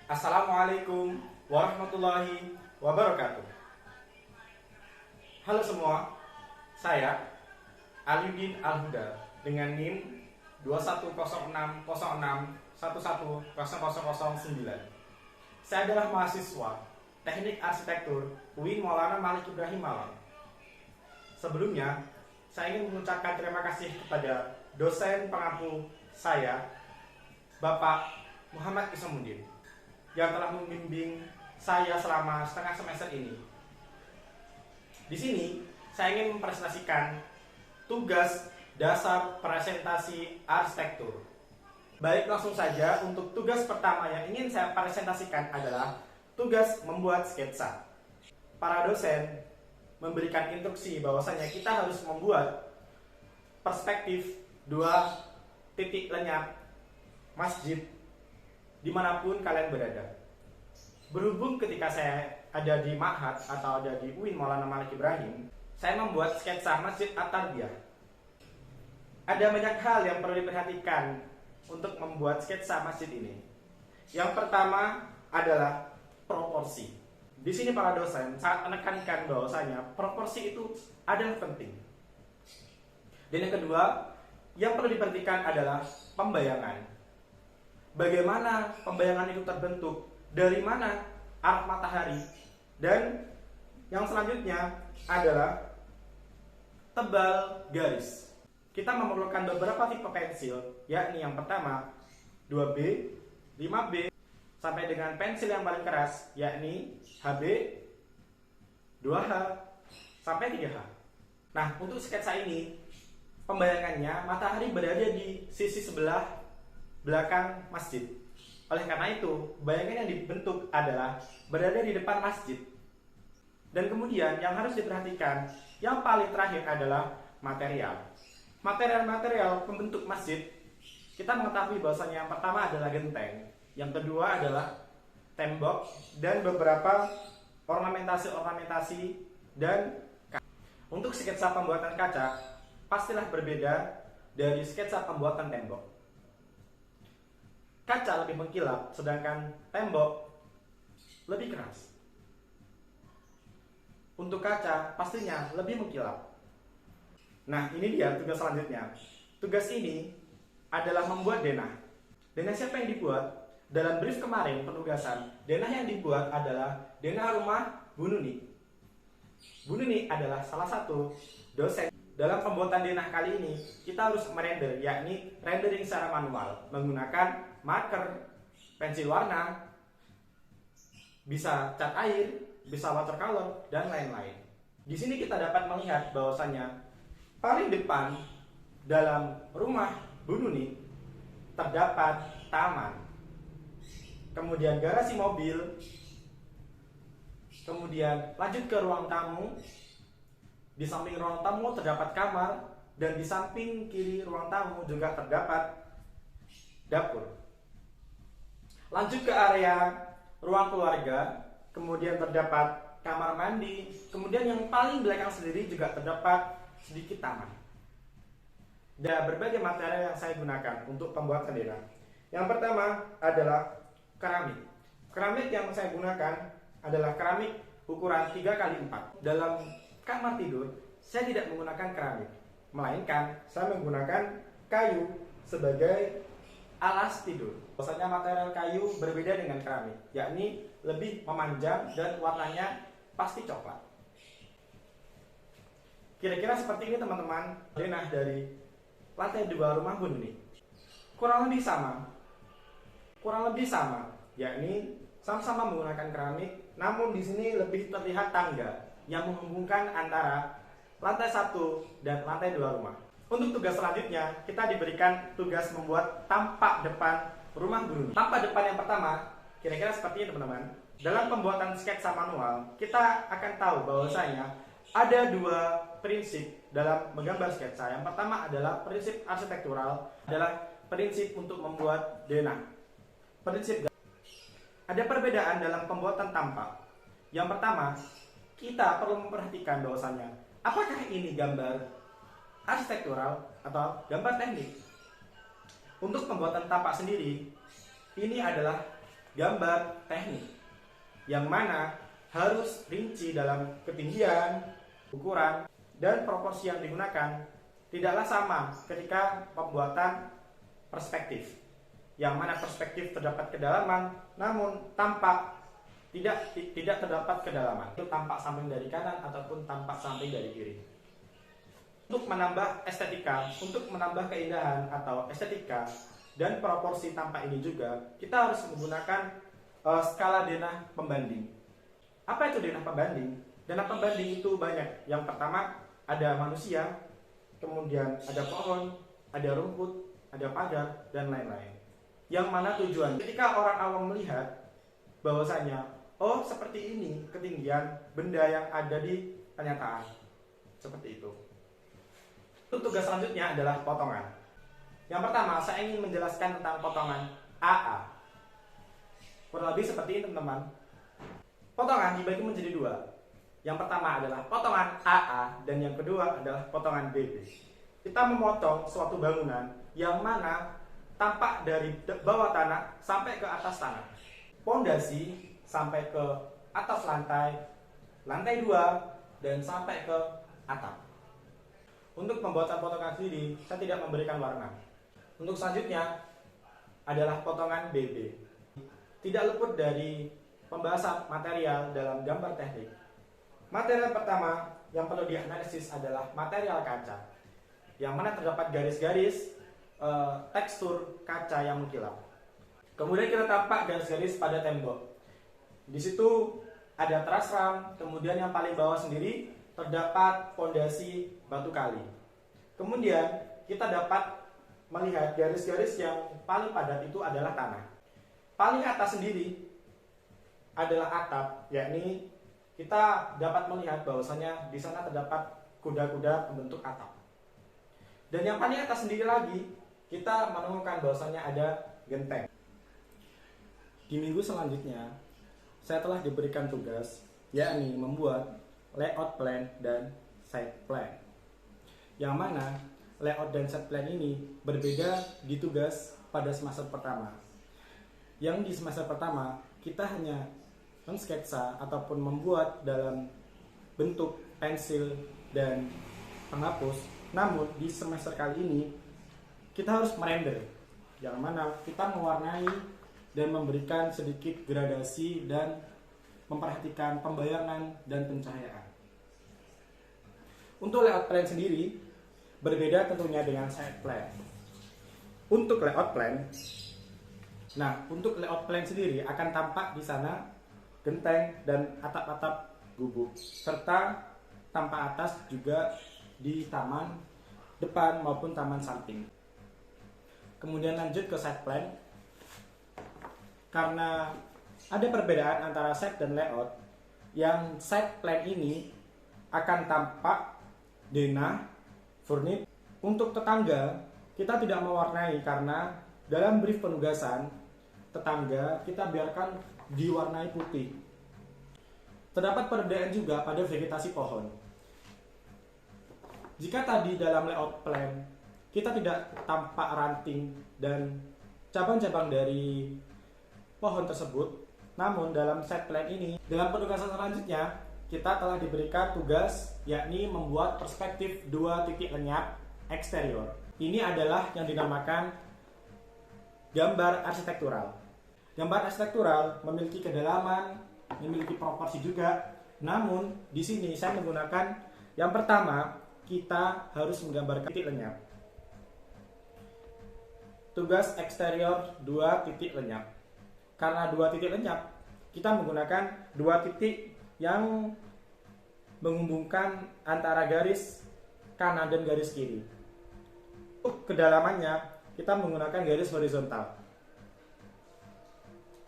Assalamualaikum warahmatullahi wabarakatuh. Halo semua, saya Aliuddin Al-Huda dengan NIM 2106061110009. Saya adalah mahasiswa Teknik Arsitektur UIN Maulana Malik Ibrahim Malang. Sebelumnya, saya ingin mengucapkan terima kasih kepada dosen pengampu saya, Bapak Muhammad Isamuddin, yang telah membimbing saya selama setengah semester ini. Di sini, saya ingin mempresentasikan tugas dasar presentasi arsitektur. Baik, langsung saja untuk tugas pertama yang ingin saya presentasikan adalah tugas membuat sketsa. Para dosen memberikan instruksi bahwasanya kita harus membuat perspektif dua titik lenyap masjid dimanapun kalian berada. Berhubung ketika saya ada di Ma'had atau ada di UIN Maulana Malik Ibrahim, saya membuat sketsa Masjid At-Tarbiyah. Ada banyak hal yang perlu diperhatikan untuk membuat sketsa masjid ini. Yang pertama adalah proporsi. Di sini para dosen sangat menekankan bahwasanya proporsi itu adalah penting. Dan yang kedua, yang perlu diperhatikan adalah pembayangan. Bagaimana pembayangan itu terbentuk, dari mana arah matahari, dan yang selanjutnya adalah tebal garis. Kita memerlukan beberapa tipe pensil, yakni yang pertama 2B, 5B, sampai dengan pensil yang paling keras, yakni HB, 2H, sampai 3H. Nah, untuk sketsa ini, pembayangannya matahari berada di sisi sebelah belakang masjid. Oleh karena itu, bayangan yang dibentuk adalah berada di depan masjid. Dan kemudian yang harus diperhatikan, yang paling terakhir adalah material. Material pembentuk masjid, kita mengetahui bahwasanya yang pertama adalah genteng, yang kedua adalah tembok, dan beberapa ornamentasi dan kaca. Untuk sketsa pembuatan kaca, pastilah berbeda dari sketsa pembuatan tembok. Kaca lebih mengkilap, sedangkan tembok lebih keras. Untuk kaca pastinya lebih mengkilap. Nah, ini dia tugas selanjutnya. Tugas ini adalah membuat denah. Denah siapa yang dibuat? Dalam brief kemarin penugasan, denah yang dibuat adalah denah rumah Bu Nuni. Bu Nuni adalah salah satu dosen. Dalam pembuatan denah kali ini, kita harus merender, yakni rendering secara manual menggunakan marker, pensil warna, bisa cat air, bisa watercolor, dan lain-lain. Di sini kita dapat melihat bahwasannya paling depan dalam rumah Bu Nuni terdapat taman, kemudian garasi mobil, kemudian lanjut ke ruang tamu. Di samping ruang tamu terdapat kamar, dan di samping kiri ruang tamu juga terdapat dapur. Lanjut ke area ruang keluarga, kemudian terdapat kamar mandi, kemudian yang paling belakang sendiri juga terdapat sedikit taman. Dan berbagai material yang saya gunakan untuk pembuatan denah. Yang pertama adalah keramik. Keramik yang saya gunakan adalah keramik ukuran 3x4. Dalam kamar tidur, saya tidak menggunakan keramik, melainkan saya menggunakan kayu sebagai alas tidur. Biasanya material kayu berbeda dengan keramik, yakni lebih memanjang dan warnanya pasti coklat. Kira-kira seperti ini teman-teman, denah dari lantai 2 rumah Bu Nuni. Kurang lebih sama, yakni sama-sama menggunakan keramik, namun di sini lebih terlihat tangga yang menghubungkan antara lantai 1 dan lantai 2 rumah. Untuk tugas selanjutnya, kita diberikan tugas membuat tampak depan rumah Bu Nuni. Tampak depan yang pertama, kira-kira seperti ini teman-teman. Dalam pembuatan sketsa manual, kita akan tahu bahwasanya ada dua prinsip dalam menggambar sketsa. Yang pertama adalah prinsip arsitektural, adalah prinsip untuk membuat denah. Ada perbedaan dalam pembuatan tampak. Yang pertama, kita perlu memperhatikan bahwasanya apakah ini gambar arsitektural atau gambar teknik. Untuk pembuatan tapak sendiri, ini adalah gambar teknik, yang mana harus rinci dalam ketinggian, ukuran, dan proporsi yang digunakan tidaklah sama ketika pembuatan perspektif, yang mana perspektif terdapat kedalaman, namun tidak terdapat kedalaman. Itu tampak samping dari kanan ataupun tampak samping dari kiri. Untuk menambah estetika, untuk menambah keindahan atau estetika dan proporsi tampak ini juga, kita harus menggunakan skala denah pembanding. Apa itu denah pembanding? Denah pembanding itu banyak. Yang pertama ada manusia, kemudian ada pohon, ada rumput, ada pagar, dan lain-lain. Yang mana tujuan ketika orang awam melihat bahwasanya, oh seperti ini ketinggian benda yang ada di kenyataan, seperti itu. Untuk tugas selanjutnya adalah potongan. Yang pertama, saya ingin menjelaskan tentang potongan AA. Kurang lebih seperti ini, teman-teman. Potongan dibagi menjadi dua. Yang pertama adalah potongan AA dan yang kedua adalah potongan BB. Kita memotong suatu bangunan yang mana tampak dari bawah tanah sampai ke atas tanah. Pondasi sampai ke atas lantai, lantai 2, dan sampai ke atap. Untuk pembuatan potongan sendiri, saya tidak memberikan warna. Untuk selanjutnya adalah potongan BB. Tidak luput dari pembahasan material dalam gambar teknik. Material pertama yang perlu dianalisis adalah material kaca, yang mana terdapat garis-garis tekstur kaca yang mengkilap. Kemudian kita tampak garis-garis pada tembok. Di situ ada teras ram, kemudian yang paling bawah sendiri terdapat fondasi batu kali. Kemudian kita dapat melihat garis-garis yang paling padat itu adalah tanah. Paling atas sendiri adalah atap, yakni kita dapat melihat bahwasanya di sana terdapat kuda-kuda pembentuk atap. Dan yang paling atas sendiri lagi kita menemukan bahwasanya ada genteng. Di minggu selanjutnya saya telah diberikan tugas, yakni membuat layout plan dan site plan. Yang mana layout dan site plan ini berbeda di tugas pada semester pertama. Yang di semester pertama kita hanya mensketsa ataupun membuat dalam bentuk pensil dan penghapus. Namun di semester kali ini kita harus merender, yang mana kita mewarnai dan memberikan sedikit gradasi dan memperhatikan pembayangan dan pencahayaan. Untuk layout plan sendiri berbeda tentunya dengan site plan. Untuk layout plan sendiri akan tampak di sana genteng dan atap-atap gubuk, serta tampak atas juga di taman depan maupun taman samping. Kemudian lanjut ke site plan. Karena ada perbedaan antara site dan layout, yang site plan ini akan tampak denah, furnish. Untuk tetangga kita tidak mewarnai karena dalam brief penugasan tetangga kita biarkan diwarnai putih. Terdapat perbedaan juga pada vegetasi pohon. Jika tadi dalam layout plan kita tidak tampak ranting dan cabang-cabang dari pohon tersebut, namun dalam site plan ini, dalam penugasan selanjutnya kita telah diberikan tugas, yakni membuat perspektif 2 titik lenyap eksterior. Ini adalah yang dinamakan gambar arsitektural. Gambar arsitektural memiliki kedalaman, memiliki proporsi juga. Namun di sini saya menggunakan yang pertama, kita harus menggambarkan titik lenyap. Tugas eksterior 2 titik lenyap. Karena 2 titik lenyap, kita menggunakan 2 titik yang menghubungkan antara garis kanan dan garis kiri. Untuk kedalamannya, kita menggunakan garis horizontal.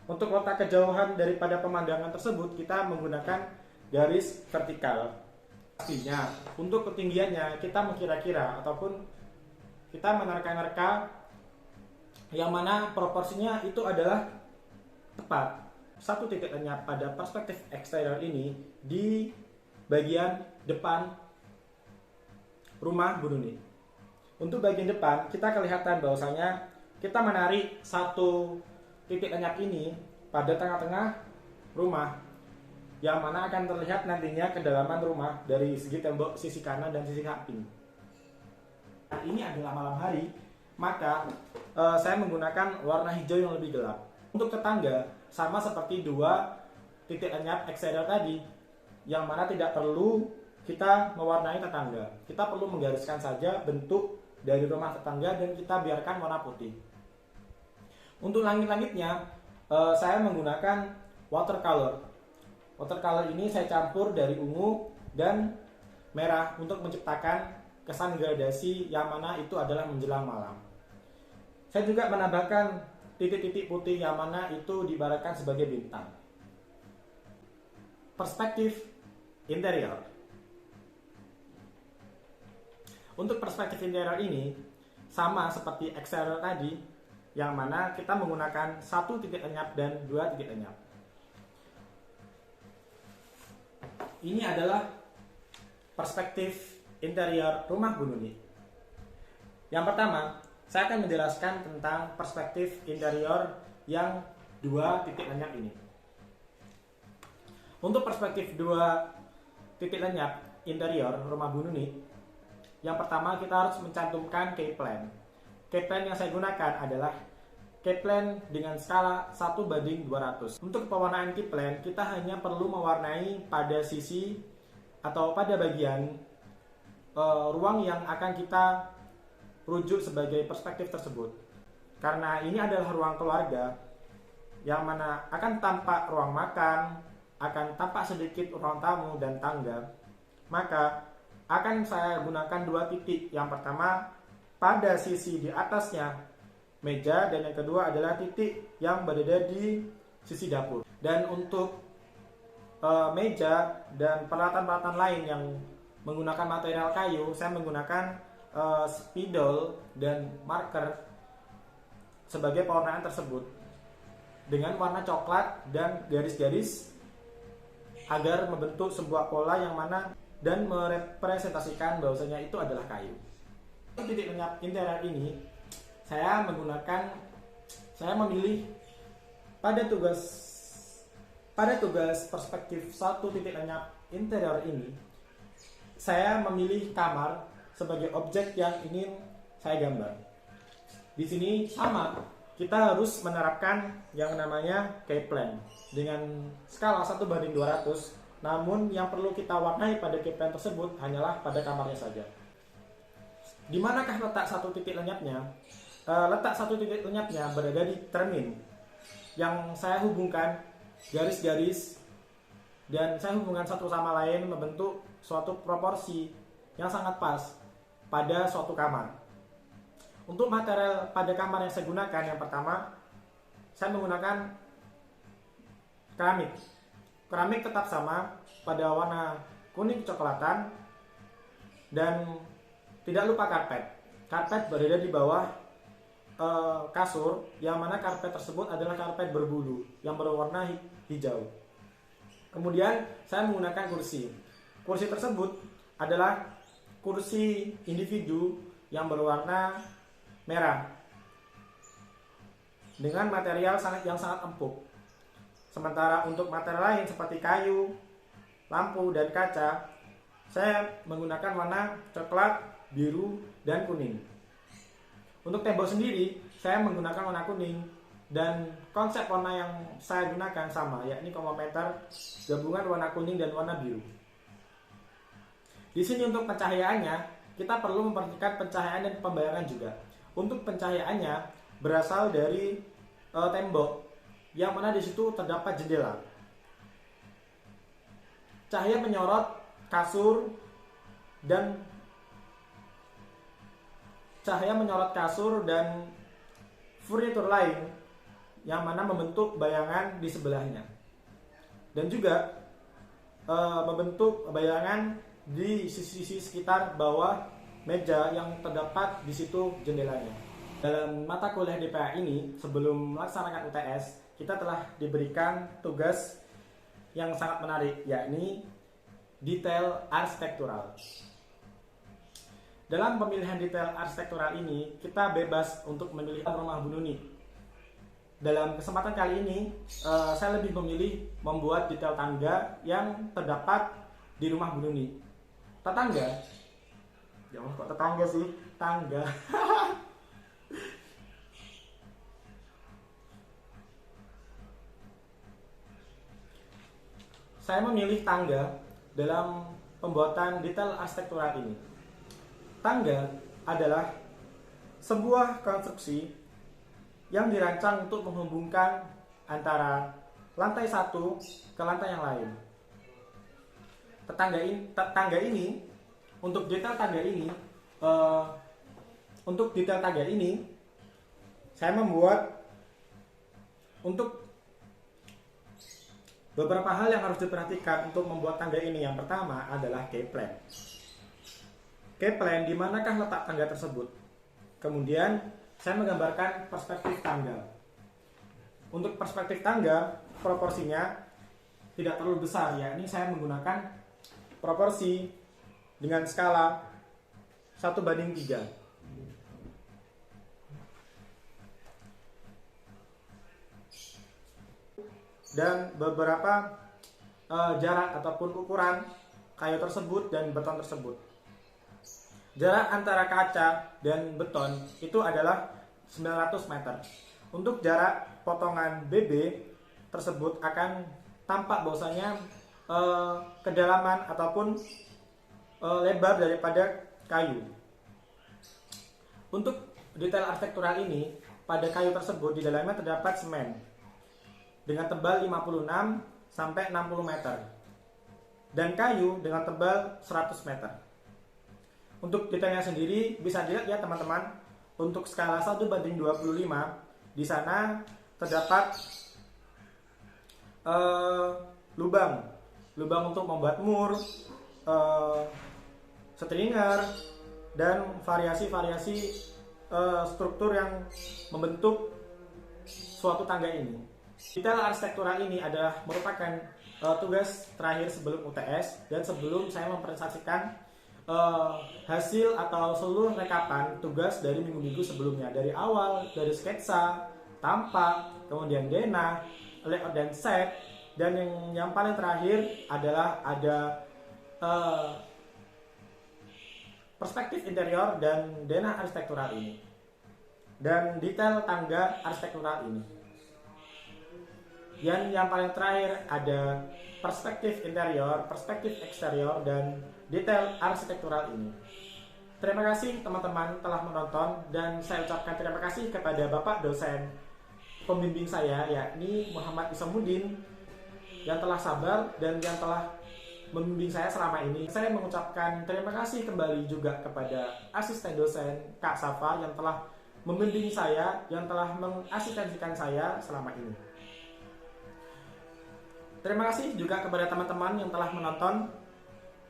Untuk letak kejauhan daripada pemandangan tersebut, kita menggunakan garis vertikal. Pastinya, untuk ketinggiannya, kita mengkira-kira ataupun kita menerka-nerka yang mana proporsinya itu adalah tepat. 1 titik lenyap pada perspektif eksterior ini di bagian depan rumah Bu Nuni. Untuk bagian depan kita kelihatan bahwasanya kita menarik 1 titik lenyap ini pada tengah-tengah rumah, yang mana akan terlihat nantinya kedalaman rumah dari segi tembok sisi kanan dan sisi samping. Nah, ini adalah malam hari, maka saya menggunakan warna hijau yang lebih gelap. Untuk tetangga, sama seperti dua titik lenyap eksterior tadi, yang mana tidak perlu kita mewarnai tetangga. Kita perlu menggariskan saja bentuk dari rumah tetangga dan kita biarkan warna putih. Untuk langit-langitnya, saya menggunakan watercolor. Watercolor ini saya campur dari ungu dan merah untuk menciptakan kesan gradasi yang mana itu adalah menjelang malam. Saya juga menambahkan titik-titik putih yang mana itu diibaratkan sebagai bintang. Perspektif interior. Untuk perspektif interior ini sama seperti eksterior tadi, yang mana kita menggunakan satu titik lenyap dan dua titik lenyap. Ini adalah perspektif interior rumah Bu Nuni. Yang pertama, saya akan menjelaskan tentang perspektif interior yang dua titik lenyap ini. Untuk perspektif dua titik lenyap interior rumah Bu Nuni, yang pertama kita harus mencantumkan key plan. Key plan yang saya gunakan adalah key plan dengan skala 1:200. Untuk pewarnaan key plan, kita hanya perlu mewarnai pada sisi atau pada bagian ruang yang akan kita rujuk sebagai perspektif tersebut. Karena ini adalah ruang keluarga, yang mana akan tampak ruang makan, akan tampak sedikit ruang tamu dan tangga, maka akan saya gunakan dua titik. Yang pertama pada sisi di atasnya meja, dan yang kedua adalah titik yang berada di sisi dapur. Dan untuk meja dan peralatan-peralatan lain yang menggunakan material kayu, saya menggunakan spidol dan marker sebagai pewarnaan tersebut dengan warna coklat dan garis-garis agar membentuk sebuah pola yang mana dan merepresentasikan bahwasanya itu adalah kayu. Untuk titik lenyap interior ini, saya memilih pada tugas perspektif satu titik lenyap interior ini, saya memilih kamar sebagai objek yang ingin saya gambar. Di sini sama, kita harus menerapkan yang namanya key plan dengan skala 1:200. Namun yang perlu kita warnai pada key plan tersebut hanyalah pada kamarnya saja. Di manakah letak satu titik lenyapnya? Letak satu titik lenyapnya berada di termin, yang saya hubungkan garis-garis dan saya hubungkan satu sama lain membentuk suatu proporsi yang sangat pas pada suatu kamar. Untuk material pada kamar yang saya gunakan, yang pertama saya menggunakan keramik. Keramik tetap sama pada warna kuning kecoklatan, dan tidak lupa karpet. Karpet berada di bawah kasur, yang mana karpet tersebut adalah karpet berbulu yang berwarna hijau. Kemudian saya menggunakan kursi. Kursi tersebut adalah kursi individu yang berwarna merah dengan material yang sangat empuk. Sementara untuk material lain seperti kayu, lampu, dan kaca, saya menggunakan warna coklat, biru, dan kuning. Untuk tembok sendiri, saya menggunakan warna kuning, dan konsep warna yang saya gunakan sama, yakni komplementer gabungan warna kuning dan warna biru. Di sini untuk pencahayaannya, kita perlu memperhatikan pencahayaan dan pembayangan juga. Untuk pencahayaannya berasal dari tembok, yang mana di situ terdapat jendela. Cahaya menyorot kasur dan furnitur lain, yang mana membentuk bayangan di sebelahnya, dan juga membentuk bayangan di sisi-sisi sekitar bawah meja yang terdapat di situ jendelanya. Dalam mata kuliah DPA ini, sebelum melaksanakan UTS, kita telah diberikan tugas yang sangat menarik, yakni detail arsitektural. Dalam pemilihan detail arsitektural ini, kita bebas untuk memilih rumah Bu Nuni. dalam kesempatan kali ini saya lebih memilih membuat detail tangga yang terdapat di rumah Bu Nuni. Tetangga, ya Allah kok tetangga sih, tangga. Saya memilih tangga dalam pembuatan detail arsitektural ini. Tangga adalah sebuah konstruksi yang dirancang untuk menghubungkan antara lantai satu ke lantai yang lain. Untuk detail tangga ini, saya membuat untuk beberapa hal yang harus diperhatikan untuk membuat tangga ini. Yang pertama adalah keyplan. Keyplan, di manakah letak tangga tersebut? Kemudian saya menggambarkan perspektif tangga. Untuk perspektif tangga, proporsinya tidak terlalu besar, ya. Ini saya menggunakan proporsi dengan skala 1:3. Dan beberapa jarak ataupun ukuran kayu tersebut dan beton tersebut. Jarak antara kaca dan beton itu adalah 900 meter. Untuk jarak potongan BB tersebut akan tampak bahwasanya kedalaman ataupun lebar daripada kayu. Untuk detail arsitektural ini, pada kayu tersebut di dalamnya terdapat semen dengan tebal 56 sampai 60 meter dan kayu dengan tebal 100 meter. Untuk detailnya sendiri bisa dilihat ya teman-teman. Untuk skala 1:25 di sana terdapat lubang untuk membuat mur, stringer, dan variasi-variasi struktur yang membentuk suatu tangga ini. Detail arsitektural ini adalah merupakan tugas terakhir sebelum UTS dan sebelum saya mempresentasikan hasil atau seluruh rekapan tugas dari minggu-minggu sebelumnya, dari awal, dari sketsa, tampak, kemudian denah, layout dan set, dan yang paling terakhir adalah ada perspektif interior dan denah arsitektural ini dan detail tangga arsitektural ini. Dan yang paling terakhir ada perspektif interior, perspektif eksterior, dan detail arsitektural ini. Terima kasih teman-teman telah menonton, dan saya ucapkan terima kasih kepada Bapak dosen pembimbing saya, yakni Muhammad Isamuddin, yang telah sabar dan yang telah membimbing saya selama ini. Saya mengucapkan terima kasih kembali juga kepada asisten dosen Kak Safa yang telah membimbing saya, yang telah mengasistensikan saya selama ini. Terima kasih juga kepada teman-teman yang telah menonton.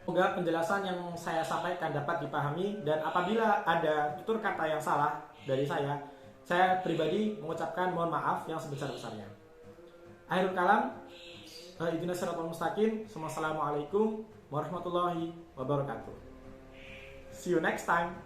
Semoga penjelasan yang saya sampaikan dapat dipahami, dan apabila ada tutur kata yang salah dari saya pribadi mengucapkan mohon maaf yang sebesar-besarnya. Akhirul kalam, ihdinas siratal mustaqim. Wassalamualaikum warahmatullahi wabarakatuh. See you next time.